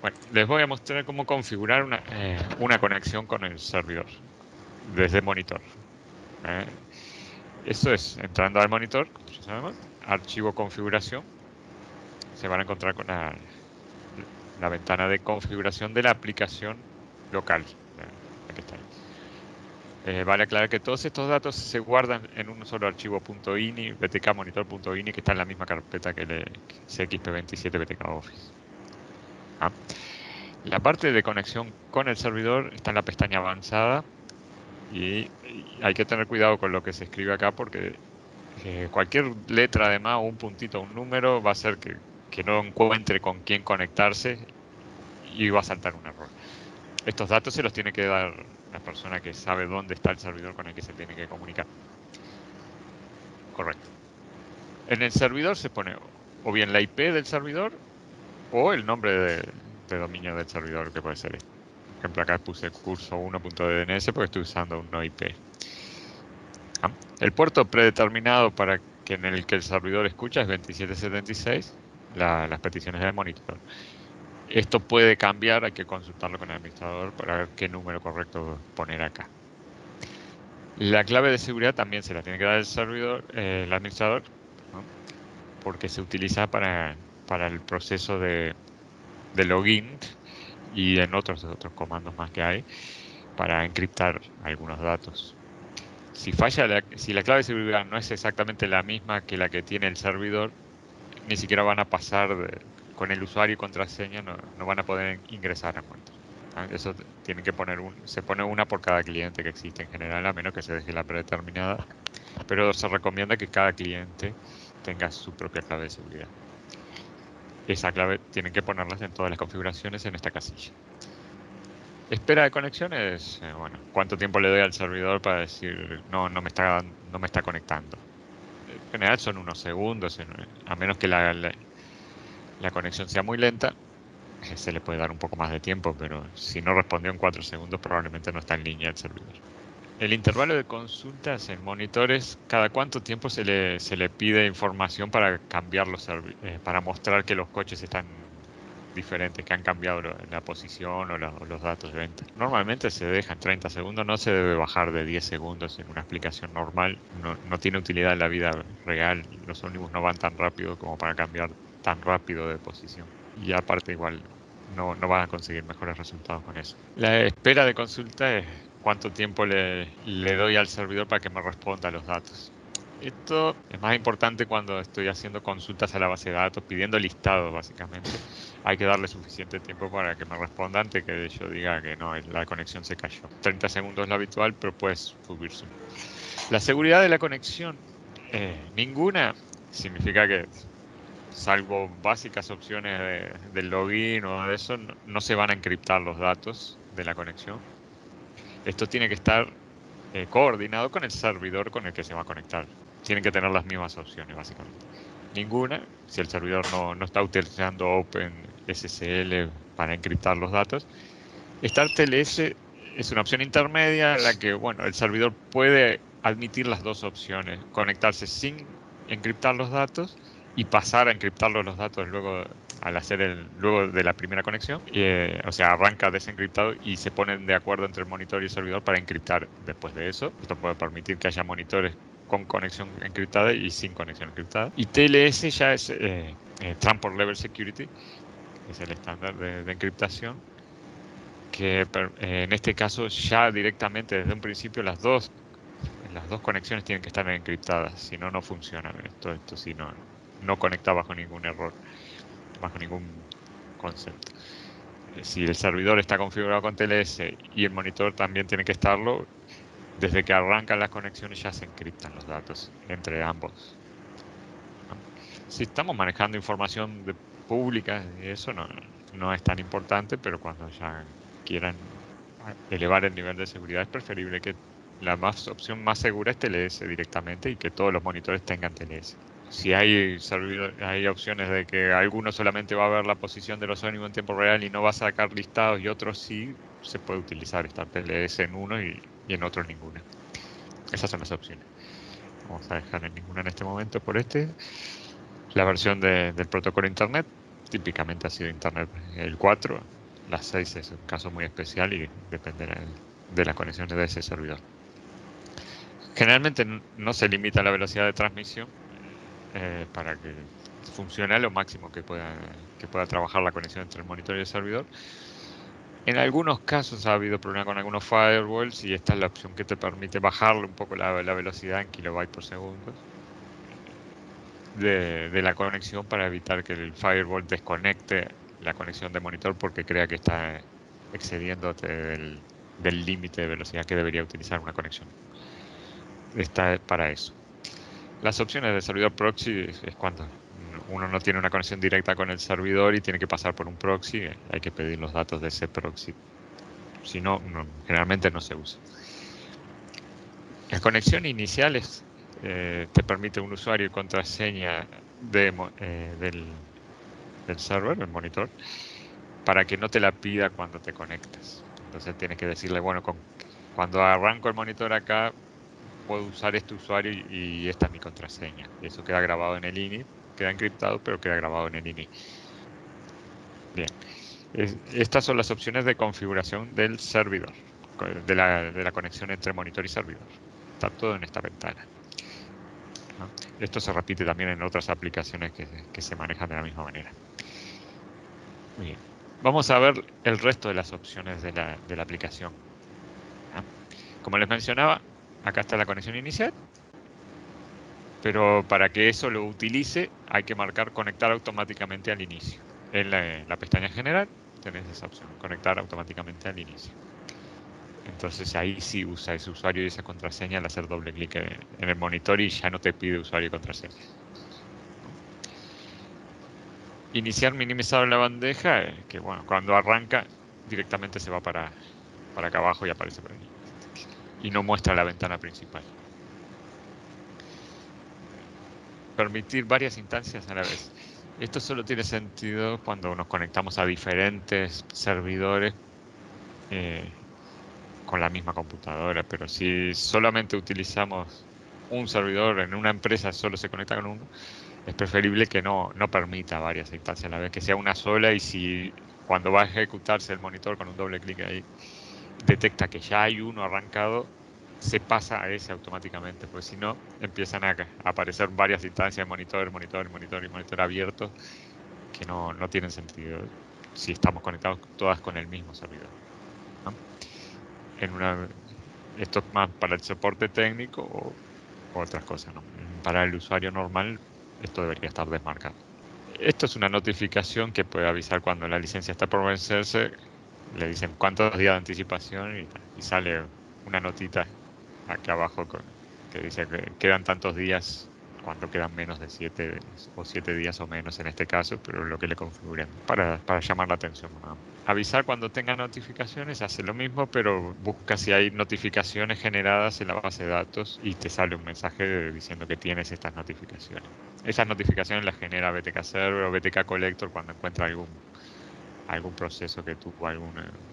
Bueno, les voy a mostrar cómo configurar una conexión con el servidor desde monitor. Eso es, entrando al monitor, como ya sabemos, archivo configuración, se van a encontrar con la ventana de configuración de la aplicación local. La que está ahí. Vale aclarar que todos estos datos se guardan en un solo archivo .ini, btkmonitor.ini, que está en la misma carpeta que el CXP27 BTK Office. La parte de conexión con el servidor está en la pestaña avanzada y hay que tener cuidado con lo que se escribe acá porque cualquier letra además, un puntito, un número, va a hacer que no encuentre con quién conectarse y va a saltar un error. Estos datos se los tiene que dar la persona que sabe dónde está el servidor con el que se tiene que comunicar. Correcto. En el servidor se pone o bien la IP del servidor o el nombre de dominio del servidor, que puede ser este. Por ejemplo, acá puse curso1.dns porque estoy usando un no-IP. El puerto predeterminado para en el que el servidor escucha es 2776, las peticiones del monitor. Esto puede cambiar, hay que consultarlo con el administrador para ver qué número correcto poner acá. La clave de seguridad también se la tiene que dar el servidor, el administrador, ¿no? Porque se utiliza para el proceso de login y en otros comandos más que hay para encriptar algunos datos. Si la clave de seguridad no es exactamente la misma que la que tiene el servidor, ni siquiera van a pasar con el usuario y contraseña, no van a poder ingresar a cuentas. Eso tienen que poner se pone una por cada cliente que existe en general, a menos que se deje la predeterminada. Pero se recomienda que cada cliente tenga su propia clave de seguridad. Esa clave tienen que ponerlas en todas las configuraciones en esta casilla. Espera de conexiones, bueno, ¿cuánto tiempo le doy al servidor para decir no me está conectando? En general son unos segundos, a menos que la conexión sea muy lenta, se le puede dar un poco más de tiempo, pero si no respondió en 4 segundos probablemente no está en línea el servidor. El intervalo de consultas en monitores, ¿cada cuánto tiempo se le pide información para cambiar para mostrar que los coches están diferentes, que han cambiado la posición o los datos de venta? Normalmente se deja en 30 segundos, no se debe bajar de 10 segundos en una explicación normal, no tiene utilidad en la vida real, los ómnibus no van tan rápido como para cambiar tan rápido de posición. Y aparte igual no van a conseguir mejores resultados con eso. La espera de consulta es cuánto tiempo le doy al servidor para que me responda los datos. Esto es más importante cuando estoy haciendo consultas a la base de datos, pidiendo listados básicamente. Hay que darle suficiente tiempo para que me responda antes que yo diga que no, la conexión se cayó. 30 segundos es lo habitual, pero puedes subirse. La seguridad de la conexión, ninguna, significa que salvo básicas opciones del login o de eso, no se van a encriptar los datos de la conexión. Esto tiene que estar coordinado con el servidor con el que se va a conectar. Tienen que tener las mismas opciones, básicamente. Ninguna, si el servidor no está utilizando OpenSSL para encriptar los datos. StarTLS es una opción intermedia en la que, bueno, el servidor puede admitir las dos opciones, conectarse sin encriptar los datos y pasar a encriptar los datos luego luego de la primera conexión. O sea, arranca desencriptado y se ponen de acuerdo entre el monitor y el servidor para encriptar después de eso. Esto puede permitir que haya monitores con conexión encriptada y sin conexión encriptada. Y TLS ya es Transport Level Security, es el estándar de encriptación, que en este caso ya directamente desde un principio las dos conexiones tienen que estar encriptadas, si no funciona. Esto sí no conecta bajo ningún error, bajo ningún concepto. Si el servidor está configurado con TLS y el monitor también tiene que estarlo, desde que arrancan las conexiones ya se encriptan los datos entre ambos. Si estamos manejando información pública, eso no es tan importante, pero cuando ya quieran elevar el nivel de seguridad es preferible que la opción más segura es TLS directamente y que todos los monitores tengan TLS. Si hay opciones de que alguno solamente va a ver la posición de los ómnibus en tiempo real y no va a sacar listados y otros sí, se puede utilizar esta TLS en uno y en otro ninguna. Esas son las opciones. Vamos a dejar en ninguna en este momento por la versión del protocolo Internet típicamente ha sido Internet el 4, la 6 es un caso muy especial y depende de las conexiones de ese servidor. Generalmente no se limita la velocidad de transmisión para que funcione a lo máximo que pueda trabajar la conexión entre el monitor y el servidor. En algunos casos ha habido problemas con algunos firewalls y esta es la opción que te permite bajarle un poco la velocidad en kilobytes por segundo de la conexión para evitar que el firewall desconecte la conexión de monitor porque crea que está excediéndote del límite de velocidad que debería utilizar una conexión. Está para eso. Las opciones de servidor proxy es cuando uno no tiene una conexión directa con el servidor y tiene que pasar por un proxy, hay que pedir los datos de ese proxy. Si no, generalmente no se usa. La conexión inicial te permite un usuario y contraseña del server, el monitor, para que no te la pida cuando te conectas. Entonces tienes que decirle, bueno, cuando arranco el monitor acá, puedo usar este usuario y esta es mi contraseña. Eso queda grabado en el INI, queda encriptado, pero queda grabado en el INI. Bien, estas son las opciones de configuración del servidor, de la conexión entre monitor y servidor. Está todo en esta ventana, ¿no? Esto se repite también en otras aplicaciones que se manejan de la misma manera. Muy bien. Vamos a ver el resto de las opciones de la aplicación, ¿no? Como les mencionaba, acá está la conexión inicial, pero para que eso lo utilice hay que marcar conectar automáticamente al inicio. En la pestaña general tenés esa opción, conectar automáticamente al inicio. Entonces ahí sí usa ese usuario y esa contraseña al hacer doble clic en el monitor y ya no te pide usuario y contraseña. Iniciar minimizado en la bandeja, que bueno, cuando arranca directamente se va para acá abajo y aparece por ahí. Y no muestra la ventana principal. Permitir varias instancias a la vez. Esto solo tiene sentido cuando nos conectamos a diferentes servidores con la misma computadora, pero si solamente utilizamos un servidor en una empresa, solo se conecta con uno, es preferible que no permita varias instancias a la vez, que sea una sola y si cuando va a ejecutarse el monitor con un doble clic ahí, detecta que ya hay uno arrancado, se pasa a ese automáticamente, porque si no, empiezan a aparecer varias instancias de monitor, monitor, monitor y monitor abiertos que no tienen sentido si estamos conectados todas con el mismo servidor, ¿no? Esto es más para el soporte técnico o otras cosas, ¿no? Para el usuario normal, esto debería estar desmarcado. Esto es una notificación que puede avisar cuando la licencia está por vencerse. Le dicen cuántos días de anticipación y sale una notita aquí abajo que dice que quedan tantos días cuando quedan menos de 7 o 7 días o menos en este caso, pero lo que le configuren para llamar la atención, ¿no? Avisar cuando tenga notificaciones hace lo mismo, pero busca si hay notificaciones generadas en la base de datos y te sale un mensaje diciendo que tienes estas notificaciones. Esas notificaciones las genera BTK Server o BTK Collector cuando encuentra algún proceso que tuvo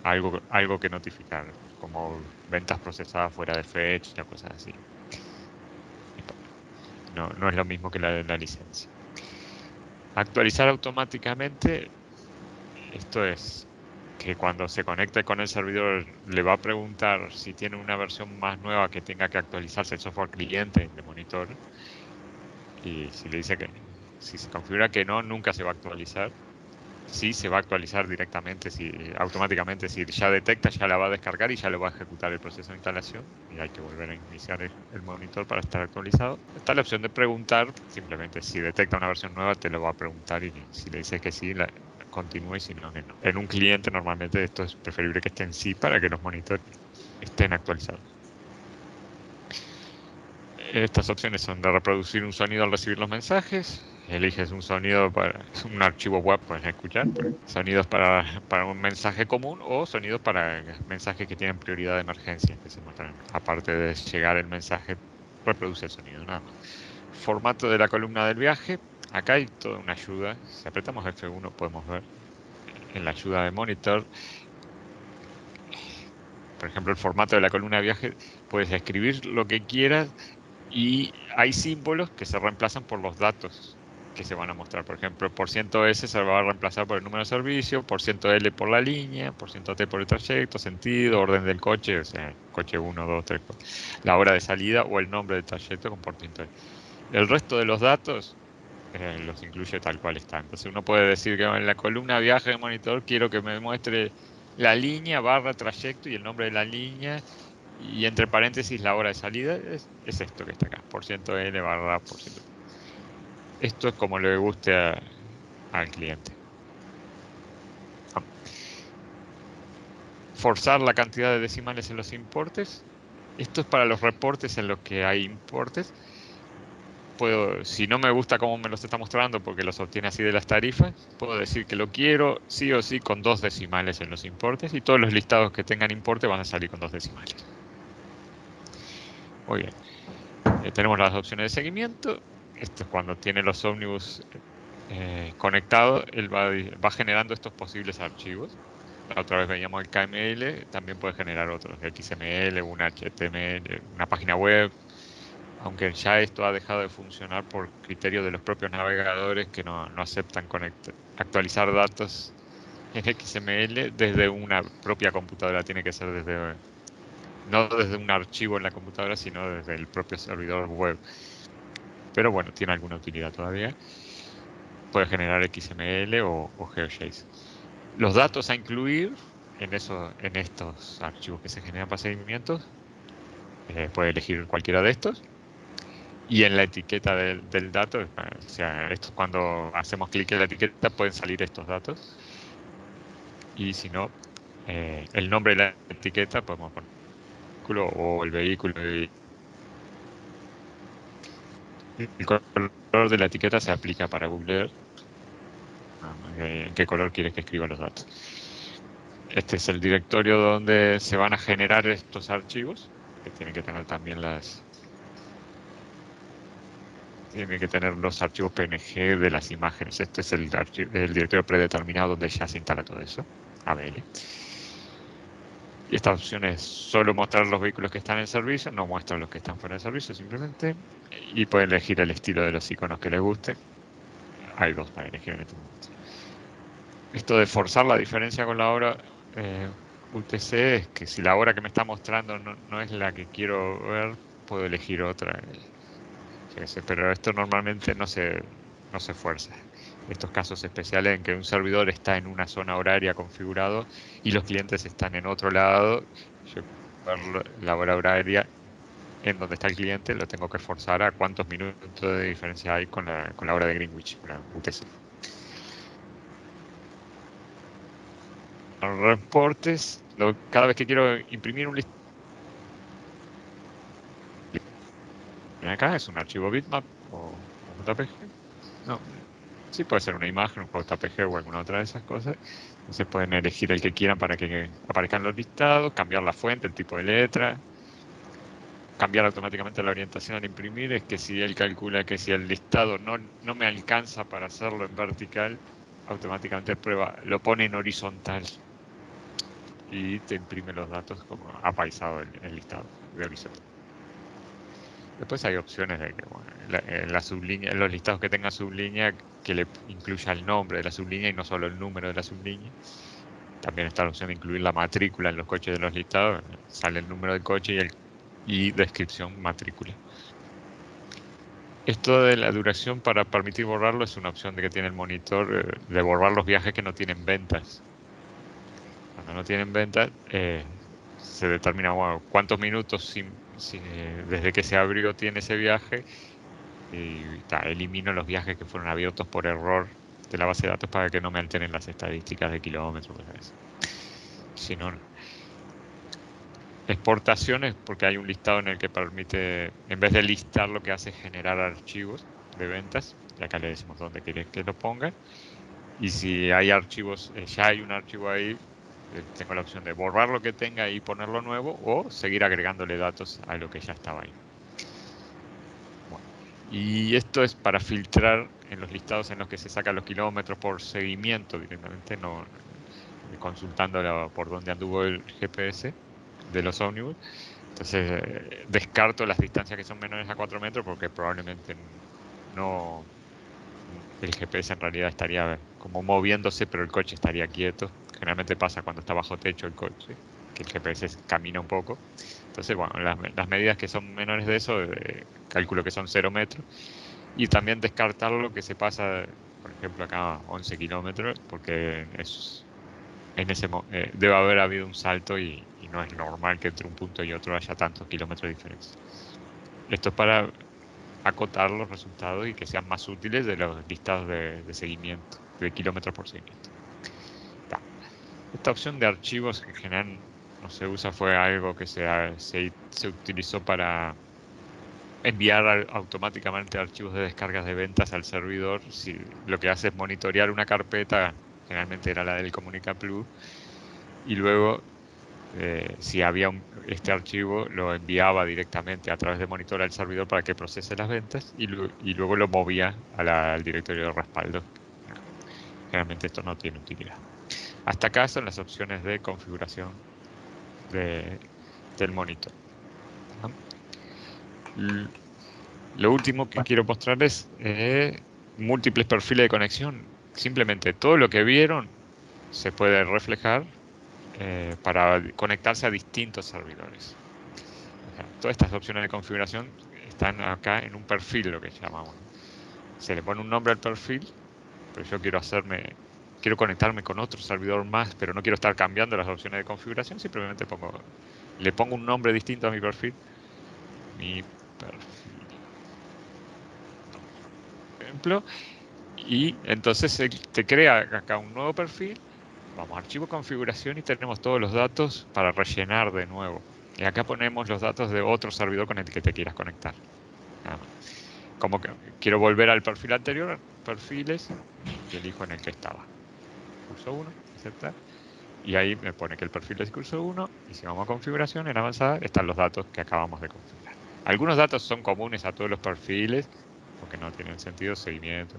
algo que notificar, como ventas procesadas fuera de fecha, cosas así. No es lo mismo que la licencia. Actualizar automáticamente, esto es que cuando se conecte con el servidor le va a preguntar si tiene una versión más nueva que tenga que actualizarse el software cliente de monitor. Y si le dice que si se configura que no, nunca se va a actualizar. Sí, se va a actualizar directamente, automáticamente. Si ya detecta, ya la va a descargar y ya lo va a ejecutar el proceso de instalación. Y hay que volver a iniciar el monitor para estar actualizado. Está la opción de preguntar. Simplemente si detecta una versión nueva, te lo va a preguntar. Y si le dices que sí, continúa y si no, que no. En un cliente, normalmente esto es preferible que esté en sí para que los monitores estén actualizados. Estas opciones son de reproducir un sonido al recibir los mensajes. Eliges un sonido para un archivo web, puedes escuchar. Sonidos para un mensaje común o sonidos para mensajes que tienen prioridad de emergencia, que se muestran. Aparte de llegar el mensaje, reproduce el sonido, nada más. Formato de la columna del viaje. Acá hay toda una ayuda. Si apretamos F1 podemos ver en la ayuda de monitor, por ejemplo, el formato de la columna de viaje. Puedes escribir lo que quieras y hay símbolos que se reemplazan por los datos que se van a mostrar. Por ejemplo, %S se va a reemplazar por el número de servicio, %L por la línea, %T por el trayecto, sentido, orden del coche, o sea, coche 1, 2, 3, la hora de salida o el nombre del trayecto con %L. El resto de los datos los incluye tal cual está. Entonces uno puede decir que en la columna viaje de monitor quiero que me muestre la línea barra trayecto y el nombre de la línea y entre paréntesis la hora de salida. Es esto que está acá, %L barra %T. Esto es como le guste al cliente. Forzar la cantidad de decimales en los importes. Esto es para los reportes en los que hay importes. Si no me gusta cómo me los está mostrando porque los obtiene así de las tarifas, puedo decir que lo quiero sí o sí con 2 decimales en los importes y todos los listados que tengan importe van a salir con 2 decimales. Muy bien. Tenemos las opciones de seguimiento. Esto es cuando tiene los ómnibus conectados, él va generando estos posibles archivos. La otra vez veíamos el KML, también puede generar otros, XML, un HTML, una página web, aunque ya esto ha dejado de funcionar por criterio de los propios navegadores que no aceptan actualizar datos en XML desde una propia computadora, tiene que ser no desde un archivo en la computadora, sino desde el propio servidor web. Pero bueno, tiene alguna utilidad todavía. Puede generar XML o GeoJSON. Los datos a incluir en estos archivos que se generan para seguimientos, puede elegir cualquiera de estos. Y en la etiqueta del dato, o sea, cuando hacemos clic en la etiqueta pueden salir estos datos. Y si no, el nombre de la etiqueta podemos poner el vehículo o el vehículo. El color de la etiqueta se aplica para Google en qué color quieres que escriba los datos. Este es el directorio donde se van a generar estos archivos, que tienen que tener también tiene que tener los archivos PNG de las imágenes. Este es el directorio predeterminado donde ya se instala todo eso, ABL. Y esta opción es solo mostrar los vehículos que están en servicio, no muestra los que están fuera de servicio simplemente. Y pueden elegir el estilo de los iconos que les guste. Hay 2 para elegir en este momento. Esto de forzar la diferencia con la hora UTC es que si la hora que me está mostrando no es la que quiero ver, puedo elegir otra. Pero esto normalmente no se fuerza. Estos casos especiales en que un servidor está en una zona horaria configurado y los clientes están en otro lado, yo ver la hora horaria en donde está el cliente lo tengo que forzar a cuántos minutos de diferencia hay con la hora de Greenwich, la UTC. Los reportes, cada vez que quiero imprimir un listado, acá es un archivo bitmap o JPG. No, sí puede ser una imagen, un JPG o alguna otra de esas cosas. Entonces pueden elegir el que quieran para que aparezcan los listados, cambiar la fuente, el tipo de letra, cambiar automáticamente la orientación al imprimir. Es que si él calcula que si el listado no me alcanza para hacerlo en vertical, automáticamente lo pone en horizontal y te imprime los datos como apaisado el listado de horizontal. Después hay opciones de que en la sublínea, en los listados que tenga sublínea, que le incluya el nombre de la sublínea y no solo el número de la sublínea. También está la opción de incluir la matrícula en los coches de los listados. Sale el número del coche y descripción matrícula. Esto de la duración para permitir borrarlo es una opción de que tiene el monitor de borrar los viajes que no tienen ventas. Cuando no tienen ventas, se determina cuántos minutos desde que se abrió tiene ese viaje y elimino los viajes que fueron abiertos por error de la base de datos para que no me alteren las estadísticas de kilómetros. Si no, exportaciones, porque hay un listado en el que permite, en vez de listar, lo que hace es generar archivos de ventas. Y acá le decimos dónde quiere que lo ponga. Y si hay archivos, ya hay un archivo ahí, tengo la opción de borrar lo que tenga y ponerlo nuevo o seguir agregándole datos a lo que ya estaba ahí. Bueno, y esto es para filtrar en los listados en los que se sacan los kilómetros por seguimiento directamente, no consultando por dónde anduvo el GPS de los ómnibus. Entonces descarto las distancias que son menores a 4 metros porque probablemente no el GPS en realidad estaría como moviéndose, pero el coche estaría quieto. Generalmente pasa cuando está bajo techo el coche, que el GPS camina un poco. Entonces, bueno, las medidas que son menores de eso, calculo que son 0 metros. Y también descartar lo que se pasa, por ejemplo, acá 11 kilómetros, porque debe haber habido un salto y no es normal que entre un punto y otro haya tantos kilómetros de diferencia. Esto es para acotar los resultados y que sean más útiles de los listados de seguimiento, de kilómetros por seguimiento. Esta opción de archivos en general no se usa, fue algo que se utilizó para enviar automáticamente archivos de descargas de ventas al servidor. Si lo que hace es monitorear una carpeta, generalmente era la del Comunica Plus, y luego si había este archivo, lo enviaba directamente a través de monitor al servidor para que procese las ventas y luego lo movía al directorio de respaldo. Generalmente esto no tiene utilidad. Hasta acá son las opciones de configuración del monitor. Lo último que quiero mostrarles es múltiples perfiles de conexión. Simplemente todo lo que vieron se puede reflejar para conectarse a distintos servidores. O sea, todas estas opciones de configuración están acá en un perfil, lo que llamamos. Se le pone un nombre al perfil, pero yo quiero conectarme con otro servidor más, pero no quiero estar cambiando las opciones de configuración, simplemente le pongo un nombre distinto a mi perfil. Mi perfil, por ejemplo, y entonces te crea acá un nuevo perfil. Vamos a archivo configuración y tenemos todos los datos para rellenar de nuevo. Y acá ponemos los datos de otro servidor con el que te quieras conectar. Nada más. Como que quiero volver al perfil anterior, perfiles, y elijo en el que estaba. Curso 1, aceptar. Y ahí me pone que el perfil es curso 1. Y si vamos a configuración, en avanzada, están los datos que acabamos de configurar. Algunos datos son comunes a todos los perfiles, porque no tienen sentido, seguimiento.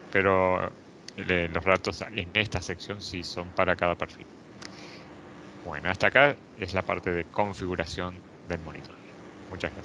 Pero los datos en esta sección sí son para cada perfil. Bueno, hasta acá es la parte de configuración del monitor. Muchas gracias.